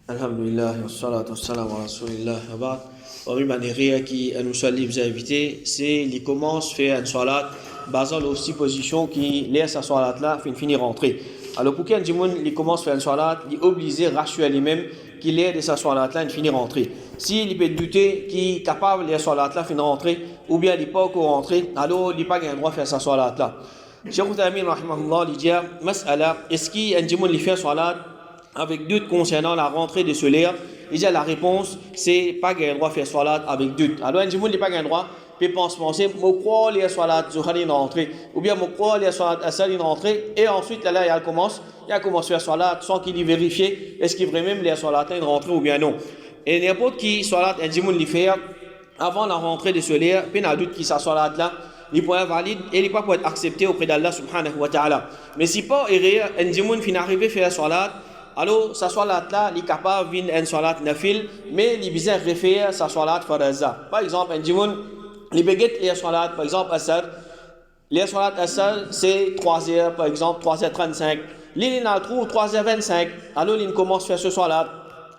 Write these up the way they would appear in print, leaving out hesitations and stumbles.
Alhamdulillah, wassalatu wassalamu ala rasulillah, wa ba'd. Parmi les manières qui nous sont libres invités, c'est qu'ils commencent à faire une salat basant les suppositions qui laissent sa salat là finir rentrer. Alors pour qu'un djimoun il commence à faire une salat, il est obligé de rassurer lui-même qu'il est de sa salat là finir rentrer. S'il peut douter qu'il est capable de la salat là finir rentrer, ou bien il n'est pas encore rentré, alors il n'a pas le droit de faire sa salat là. Cheikh Uthaymeen rahimahullah il dit mas'ala, est-ce qu'un djimoun il fait salat avec doute concernant la rentrée de soleil? Il dit la réponse, c'est pas qu'il a le droit de faire salat avec doute. Alors, un djimoun n'a pas le droit, puis penser, je crois qu'il y a salat zuhar in rentrée, ou bien je crois qu'il y a salat asr in rentrée, et ensuite, là, il commence à faire salat sans qu'il y vérifie, est-ce qu'il vraiment les salat in rentrée ou bien non. Et n'importe qui salat, un djimoun le fait avant la rentrée de soleil, puis il y a doute qui sa salat là, il peut être valide et il peut pas être accepté auprès d'Allah subhanahu wa ta'ala. Mais si pas, un djimoun finit arrivé à faire salat, alors sa salat là, il est capable de faire une salat nafil, mais il besoin de refaire sa salat faraza. Par exemple, un djimoun, il peut les salat, par exemple, asr. Les salat asr, c'est 3h, par exemple, 3h35. Il a trouve 3h25. Alors, il commence à faire ce salat.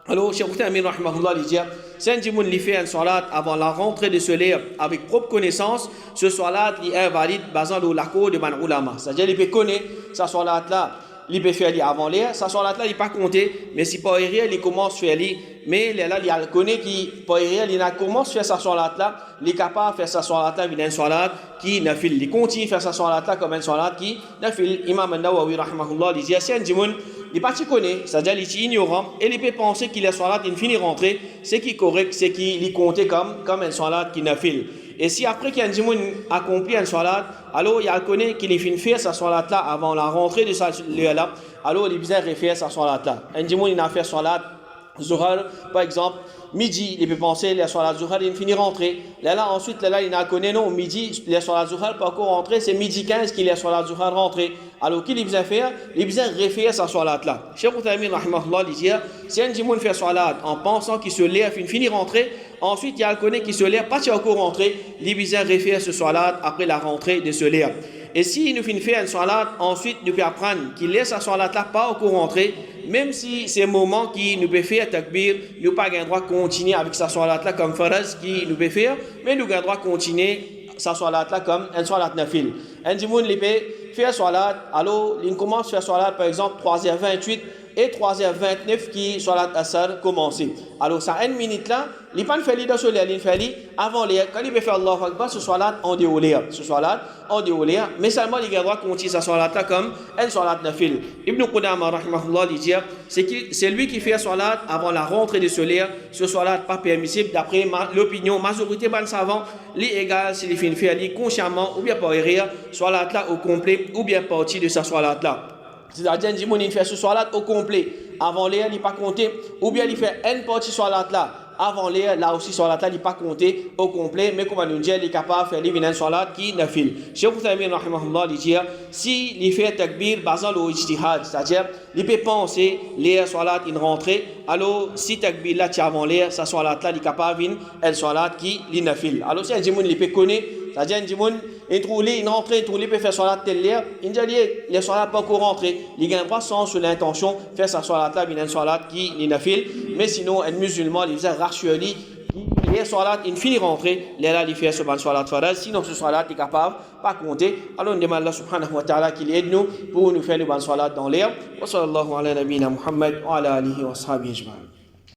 Alors, Cheikh Uthaymeen rahimahullah il dit, si un djimoun il fait une salat avant la rentrée de soleil avec propre connaissance, ce salat il est invalide basant sur l'accord de ban ulama. C'est-à-dire, il peut connaître sa salat là. Il peut faire avant l'air, sa salat là, il n'est pas compté, mais si pas réel, il commence à faire lui, mais là, il connaît qui pas réel, il commence à faire sa salat là, il est capable de faire sa salat là, une salat qui n'a fil, il continue à faire sa salat là comme une salat qui n'a fil. Imam an-Nawawi rahimahullah il dit, si un djimoun, il pas connaît, c'est-à-dire il est ignorant, et il peut penser qu'il est salat, il finit rentrer, c'est qui est correct, c'est qu'il est compté comme une salat qui n'a fil. Et si après qu'un djimoun accomplit une salat, alors il connaît qu'il est fini faire sa salat là avant la rentrée de sa là, alors il besoin de refaire sa salat là. Un djimoun il a fait salat zuhar par exemple, midi, il peut penser la salat zuhar il finit rentrer. Là ensuite là il a connaît non midi la salat zuhar pas encore rentrer, c'est midi 15 qu'il est salat zuhar rentrer. Alors qu'il besoin faire, il besoin de refaire sa salat là. Cheikh Uthaymeen rahimahullah il dit si un djimoun fait salat en pensant qu'il se lève finit rentrer, ensuite il y a le connaît qui se lève pas encore rentrer, il besoin de refaire ce salat après la rentrée de se lève. Et si nous finissons faire une salat, ensuite nous pouvons apprendre qu'il laisse sa salat là pas encore rentrer, même si c'est un moment qui nous peut faire takbir, nous pas le droit de continuer avec sa salat là comme faraz qui nous peut faire, mais nous avons le droit de continuer sa salat là comme un salat nafil. Un djimoun il peut faire salat, alors il commence à faire salat par exemple 3h28 et 3h29 qui salat asr commencé. Alors ça 1 minute là, il pas fait l'idée sur il fait avant l'air, quand il peut faire Allahu Akbar ce salat en déroulé, mais seulement il a droit de continuer sa salat là comme un salat nafil. Ibn Qudama rahimahullah dit c'est lui qui fait salat avant la rentrée de soleil, ce salat pas permissible d'après l'opinion majorité ban savant, li égal s'il fait faire consciemment ou bien par erreur, salat là au complet ou bien partie de sa salat là. C'est-à-dire un djimoun il fait ce salat au complet avant l'air il n'est pas compté, ou bien il fait une partie salat là avant l'air là aussi salat là il n'est pas compté au complet, mais comme on dit il est capable de faire une salat qui nafil. Cheikh Uthaymeen rahimahullah il dit si il fait takbir basant le ijtihad, c'est-à-dire il peut penser l'air salat une rentrée, alors si takbir là avant l'air sa salat là il est capable une salat qui nafil. Alors si un djimoun il peut connaître, c'est-à-dire un djimoun une rentrée, il peut faire salat tel l'air, il dit les salat pas encore rentré, il gagne droit sans sur l'intention faire sa salat là une salat qui nafil, mais sinon un musulman il faisait rassurer les salat il finit rentrer, là il fait ce ban salat faraz, sinon ce salat est capable pas compter. Alors on demande Allah subhanahu wa ta'ala qu'il aide nous pour nous faire le ban salat dans l'air. Wa sallallahu ala nabina Muhammad wa ala alihi wa sahbihi ajma'in.